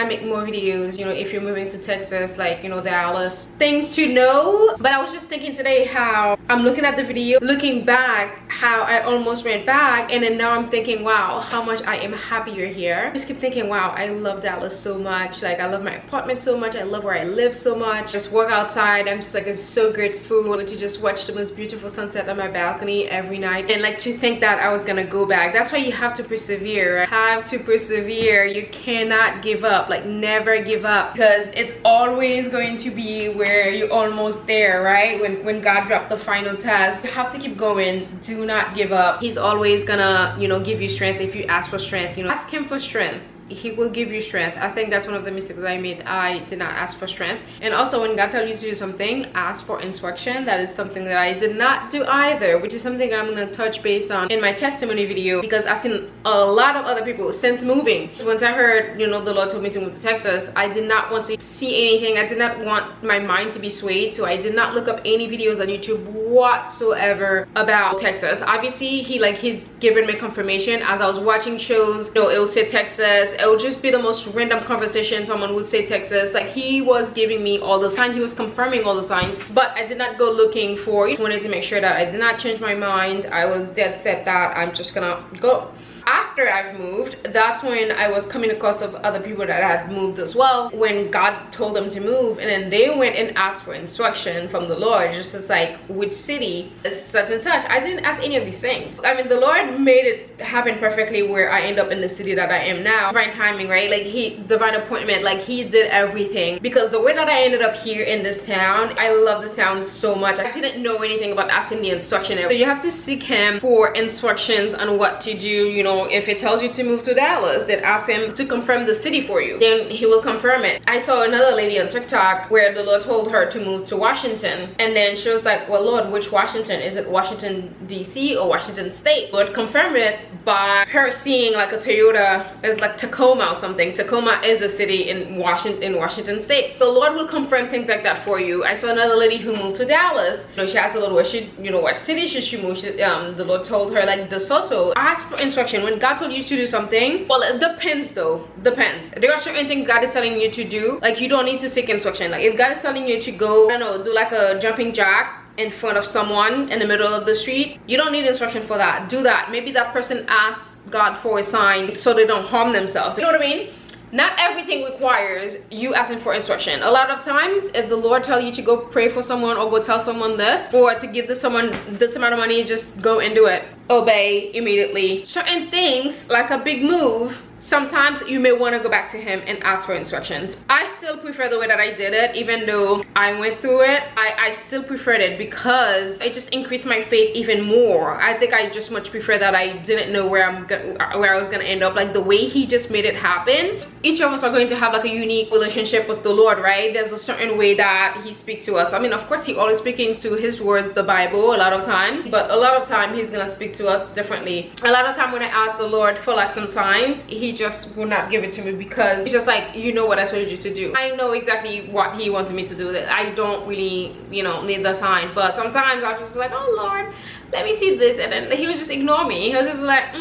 make more videos. You know, if you're moving to Texas, like, you know, Dallas, things to know. But I was just thinking today how I'm looking at the video, looking back how I almost went back, and then now I'm thinking, wow, how much I am happier here. I just keep thinking, wow, I love Dallas so much. Like, I love my apartment so much, I love where I live so much. Just walk outside, I'm just like, I'm so grateful to just watch the most beautiful sunset on my balcony every night. And like, to think that I was gonna go back. That's why you have to persevere. Have to persevere. You cannot give up. Like, never give up, because it's always going to be where you're almost there, right? When God dropped the final test, you have to keep going. Do not give up. He's always gonna, you know, give you strength if you ask for strength. You know, ask him for strength. He will give you strength. I think that's one of the mistakes that I made. I did not ask for strength. And also, when God tells you to do something, ask for instruction. That is something that I did not do either, which is something that I'm gonna touch base on in my testimony video, because I've seen a lot of other people since moving. Once I heard, you know, the Lord told me to move to Texas, I did not want to see anything. I did not want my mind to be swayed, so I did not look up any videos on YouTube whatsoever about Texas. Obviously, he's given me confirmation as I was watching shows. You know, it will say Texas. It would just be the most random conversation. Someone would say Texas. Like, he was giving me all the signs. He was confirming all the signs, but I did not go looking for it. I wanted to make sure that I did not change my mind. I was dead set that I'm just gonna go. After I've moved, that's when I was coming across of other people that had moved as well, when God told them to move, and then they went and asked for instruction from the Lord, just as like, which city is such and such. I didn't ask any of these things. I mean, the Lord made it happen perfectly where I end up in the city that I am now. Divine timing, right? Like, divine appointment, like, he did everything. Because the way that I ended up here in this town, I love this town so much. I didn't know anything about asking the instruction. So you have to seek him for instructions on what to do. You know, if it tells you to move to Dallas, then ask him to confirm the city for you. Then he will confirm it. I saw another lady on TikTok where the Lord told her to move to Washington, and then she was like, well, Lord, which Washington? Is it Washington DC or Washington State? Lord confirmed it by her seeing like a Toyota. It's like Tacoma or something. Tacoma is a city in Washington State. The Lord will confirm things like that for you. I saw another lady who moved to Dallas. You know, she asked the Lord, what city should she move? The Lord told her like DeSoto. Ask for instruction. When God told you to do something, well, it depends though. Depends. There are certain things God is telling you to do. Like, you don't need to seek instruction. Like, if God is telling you to go, I don't know, do like a jumping jack in front of someone in the middle of the street, you don't need instruction for that. Do that. Maybe that person asks God for a sign so they don't harm themselves. You know what I mean? Not everything requires you asking for instruction. A lot of times, if the Lord tells you to go pray for someone or go tell someone this, or to give someone this amount of money, just go and do it. Obey immediately. Certain things, like a big move, sometimes you may want to go back to him and ask for instructions. I still prefer the way that I did it, even though I went through it. I still preferred it because it just increased my faith even more. I think I just much prefer that I didn't know where I was gonna end up. Like the way he just made it happen. Each of us are going to have like a unique relationship with the Lord, right? There's a certain way that he speaks to us. I mean, of course, he always speaking to his words, the Bible, a lot of time, but a lot of time he's gonna speak to us differently. A lot of time when I ask the Lord for like some signs, he just will not give it to me because he's just like, you know what I told you to do. I know exactly what he wanted me to do. That I don't really, you know, need the sign, but sometimes I'm just like, oh Lord, let me see this, and then he would just ignore me. He was just like,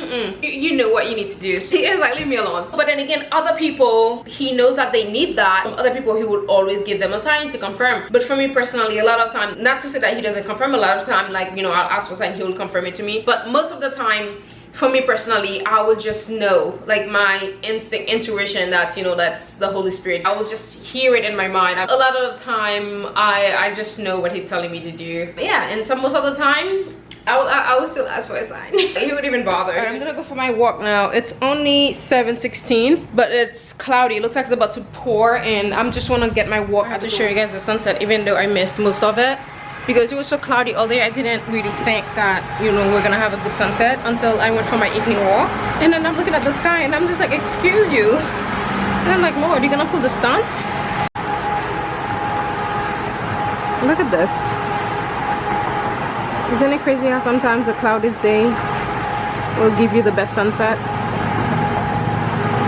you know what you need to do. He is like, leave me alone. But then again, other people, he knows that they need that. Other people, he would always give them a sign to confirm. But for me personally, a lot of time, not to say that he doesn't confirm, a lot of time, like, you know, I'll ask for a sign, he will confirm it to me. But most of the time, for me personally, I will just know, like my instinct, intuition, that's, you know, that's the Holy Spirit. I will just hear it in my mind. A lot of the time, I just know what he's telling me to do. Yeah, and so most of the time, I will still ask for a sign. He wouldn't even bother. Right, I'm gonna go for my walk now. It's only 7:16, but it's cloudy. It looks like it's about to pour, and I'm just wanna get my walk. I have to show you guys the sunset, even though I missed most of it. Because it was so cloudy all day, I didn't really think that, you know, we're gonna have a good sunset until I went for my evening walk. And then I'm looking at the sky and I'm just like, excuse you. And I'm like, Lord, you gonna pull the stunt? Look at this. Isn't it crazy how sometimes the cloudiest day will give you the best sunsets?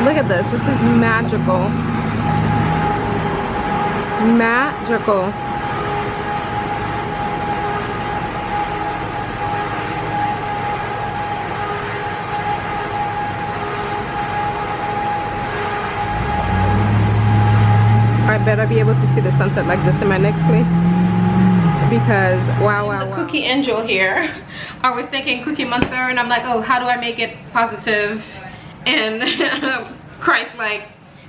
Look at this. This is magical. Magical. I better be able to see the sunset like this in my next place, because wow. The cookie angel here. I was thinking Cookie Monster, and I'm like, oh, how do I make it positive and Christ-like?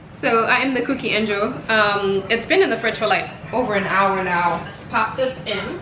So I am the cookie angel. It's been in the fridge for like over an hour now. Let's pop this in.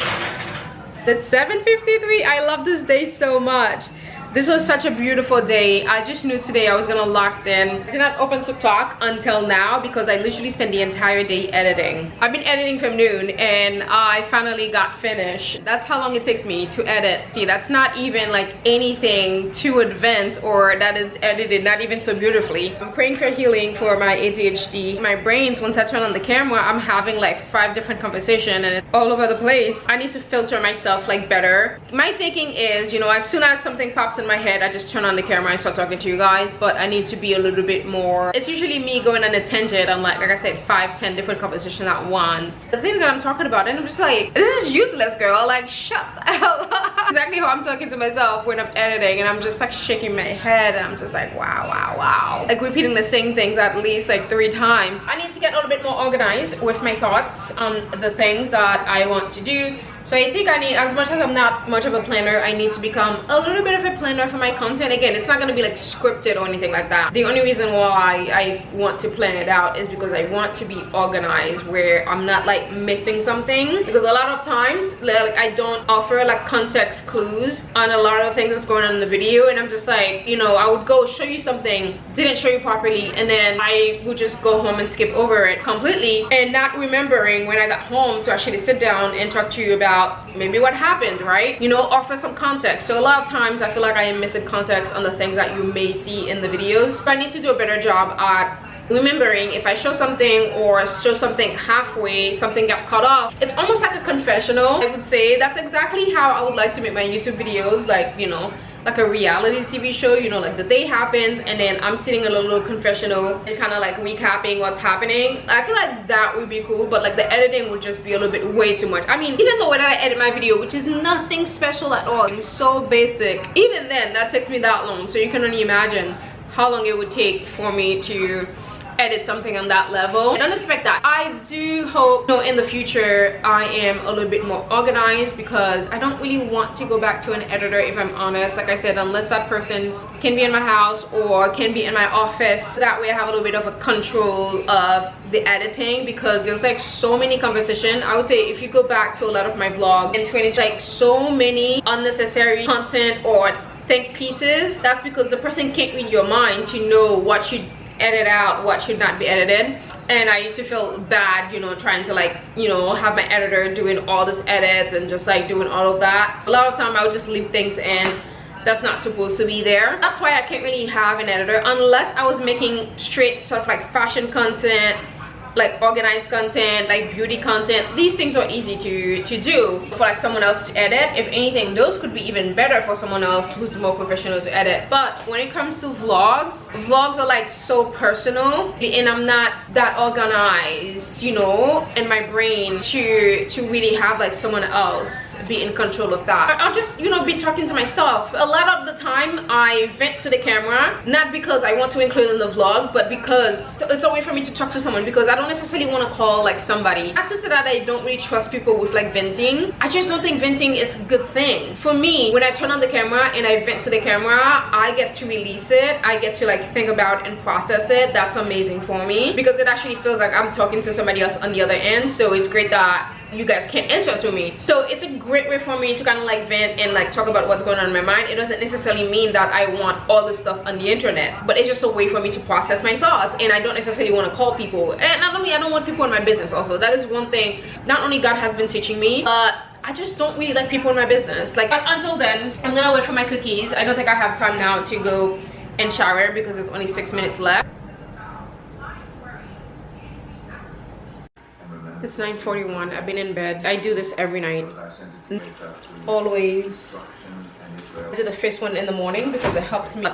It's 7:53. I love this day so much. This was such a beautiful day. I just knew today I was gonna lock in. I did not open TikTok until now because I literally spent the entire day editing. I've been editing from noon and I finally got finished. That's how long it takes me to edit. See, that's not even like anything too advanced or that is edited not even so beautifully. I'm praying for healing for my ADHD. My brains, once I turn on the camera, I'm having like 5 different conversations and it's all over the place. I need to filter myself like better. My thinking is, you know, as soon as something pops in my head, I just turn on the camera and start talking to you guys, but I need to be a little bit more. It's usually me going on a tangent on like I said, 5-10 different conversations at once. The thing that I'm talking about, and I'm just like, this is useless, girl. Like, shut the hell up. Exactly how I'm talking to myself when I'm editing, and I'm just like shaking my head, and I'm just like, wow. Like repeating the same things at least like 3 times. I need to get a little bit more organized with my thoughts on the things that I want to do. So I think I need, as much as I'm not much of a planner, I need to become a little bit of a planner for my content. Again, it's not going to be like scripted or anything like that. The only reason why I want to plan it out is because I want to be organized where I'm not like missing something. Because a lot of times, like I don't offer like context clues on a lot of things that's going on in the video. And I'm just like, you know, I would go show you something, didn't show you properly, and then I would just go home and skip over it completely and not remembering when I got home to actually sit down and talk to you about maybe what happened, right? You know, offer some context. So a lot of times I feel like I am missing context on the things that you may see in the videos. But I need to do a better job at remembering if I show something or show something halfway, something got cut off. It's almost like a confessional, I would say. That's exactly how I would like to make my YouTube videos, like, you know, like a reality TV show, you know, like the day happens and then I'm sitting in a little confessional and kind of like recapping what's happening. I feel like that would be cool, but like the editing would just be a little bit way too much. I mean, even the way that I edit my video, which is nothing special at all, it's so basic, even then that takes me that long. So you can only imagine how long it would take for me to edit something on that level. Don't expect that. I do hope, you know, in the future I am a little bit more organized, because I don't really want to go back to an editor, if I'm honest. Like I said, unless that person can be in my house or can be in my office, that way I have a little bit of a control of the editing, because there's like so many conversations. I would say if you go back to a lot of my vlog in 20, like so many unnecessary content or think pieces, that's because the person can't read your mind to know what should edit out, what should not be edited. And I used to feel bad, you know, trying to like, you know, have my editor doing all this edits and just like doing all of that. So a lot of time I would just leave things in that's not supposed to be there. That's why I can't really have an editor unless I was making straight sort of like fashion content, like organized content, like beauty content. These things are easy to do for like someone else to edit. If anything, those could be even better for someone else who's more professional to edit. But when it comes to vlogs are like so personal, and I'm not that organized, you know, in my brain to really have like someone else be in control of that. I'll just, you know, be talking to myself. A lot of the time I vent to the camera, not because I want to include in the vlog, but because it's a way for me to talk to someone, because I don't necessarily want to call like somebody. Not to say that I don't really trust people with like venting. I just don't think venting is a good thing. For me, when I turn on the camera and I vent to the camera, I get to release it. I get to like think about and process it. That's amazing for me because it actually feels like I'm talking to somebody else on the other end. So it's great that you guys can't answer to me. So it's a great way for me to kind of like vent and like talk about what's going on in my mind. It doesn't necessarily mean that I want all this stuff on the internet, but it's just a way for me to process my thoughts. And I don't necessarily want to call people. And not only I don't want people in my business also. That is one thing not only God has been teaching me, but I just don't really like people in my business. Like until then, I'm gonna wait for my cookies. I don't think I have time now to go and shower because there's only 6 minutes left. It's 9:41. I've been in bed. I do this every night. Always. I do the first one in the morning because it helps me.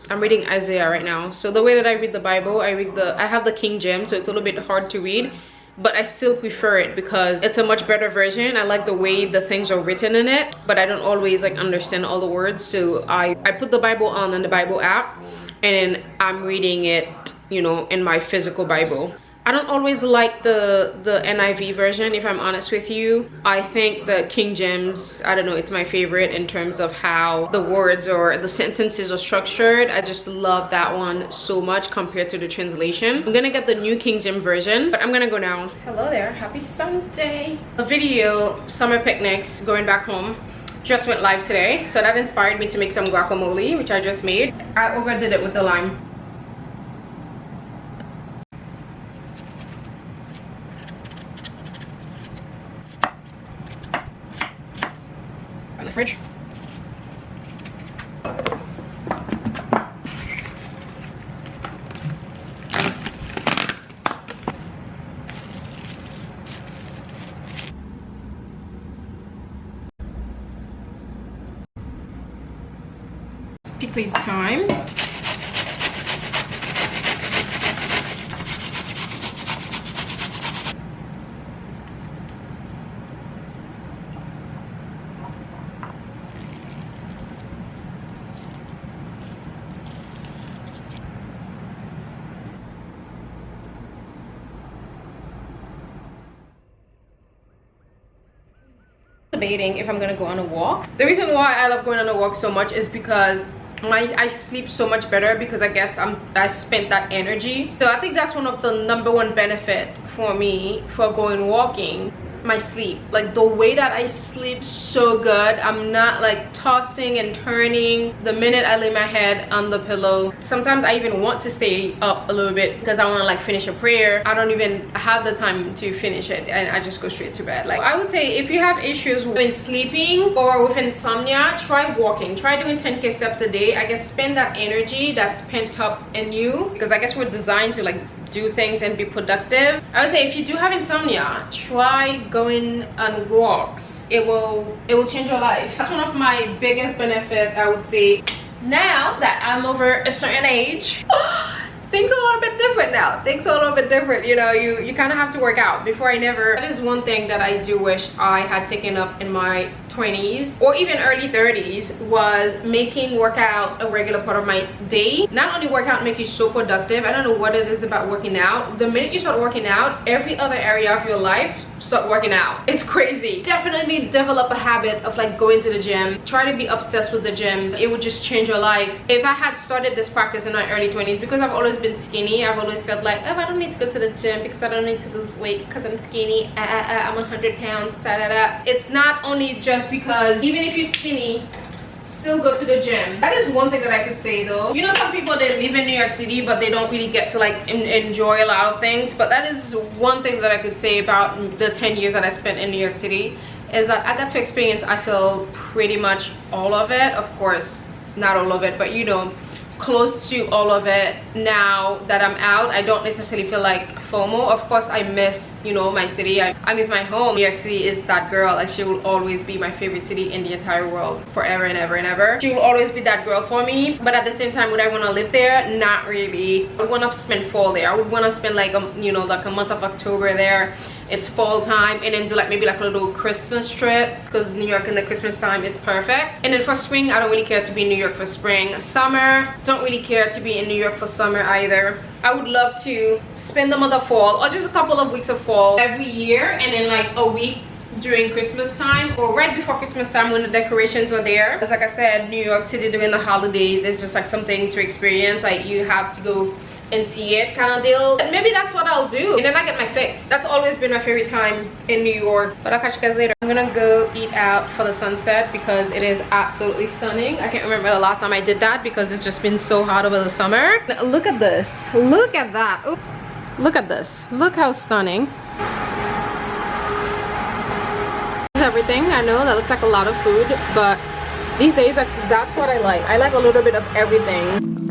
I'm reading Isaiah right now. So the way that I read the Bible, I have the King James, so it's a little bit hard to read, but I still prefer it because it's a much better version. I like the way the things are written in it, but I don't always like understand all the words. So I put the Bible on in the Bible app, and then I'm reading it, you know, in my physical Bible. I don't always like the NIV version, if I'm honest with you. I think the King James, I don't know, it's my favorite in terms of how the words or the sentences are structured. I just love that one so much compared to the translation. I'm gonna get the new King James version, but I'm gonna go now. Hello there, happy Sunday. The video, summer picnics, going back home, just went live today. So that inspired me to make some guacamole, which I just made. I overdid it with the lime. Fridge. It's pickles time. Debating if I'm gonna go on a walk. The reason why I love going on a walk so much is because I sleep so much better, because I guess I spent that energy. So I think that's one of the #1 benefit for me for going walking. My sleep, like the way that I sleep so good. I'm not like tossing and turning the minute I lay my head on the pillow. Sometimes I even want to stay up a little bit because I want to like finish a prayer. I don't even have the time to finish it, and I just go straight to bed. Like I would say, if you have issues with sleeping or with insomnia, try walking. Try doing 10K steps a day. I guess spend that energy that's pent up in you, because I guess we're designed to like do things and be productive. I would say if you do have insomnia, try going on walks. It will change your life. That's one of my biggest benefits, I would say. Now that I'm over a certain age, things are a little bit different now. Things are a little bit different, you know. You kind of have to work out. Before I never. That is one thing that I do wish I had taken up in my 20s or even early 30s, was making workout a regular part of my day. Not only workout make you so productive, I don't know what it is about working out. The minute you start working out, every other area of your life start working out. It's crazy. Definitely develop a habit of like going to the gym. Try to be obsessed with the gym. It would just change your life. If I had started this practice in my early 20s, because I've always been skinny, I've always felt like, oh, I don't need to go to the gym because I don't need to lose weight because I'm skinny. I'm 100 pounds. It's not only just because, even if you're skinny, still go to the gym. That is one thing that I could say though. You know, some people, they live in New York City but they don't really get to like enjoy a lot of things, but that is one thing that I could say about the 10 years that I spent in New York City, is that I got to experience, I feel, pretty much all of it. Of course, not all of it, but you know, close to all of it. Now that I'm out, I don't necessarily feel like FOMO. Of course, I miss, you know, my city. I miss my home. New York City is that girl, and she will always be my favorite city in the entire world, forever and ever and ever. She will always be that girl for me. But at the same time, would I want to live there? Not really. I would want to spend fall there. I would want to spend like you know, like a month of October there. It's fall time, and then do like maybe like a little Christmas trip, because New York in the Christmas time is perfect. And then for spring, I don't really care to be in New York for spring. Summer, don't really care to be in New York for summer either. I would love to spend the month of fall, or just a couple of weeks of fall every year, and then like a week during Christmas time, or right before Christmas time when the decorations are there. Because like I said, New York City during the holidays, it's just like something to experience. Like you have to go and see it kind of deal, and maybe that's what I'll do, and then I get my fix. That's always been my favorite time in New York. But I'll catch you guys later. I'm gonna go eat out for the sunset because it is absolutely stunning. I can't remember the last time I did that because it's just been so hot over the summer. Look at this, look at that. Ooh. Look at this, look how stunning. This is everything. I know that looks like a lot of food, but these days that's what I like. I like a little bit of everything.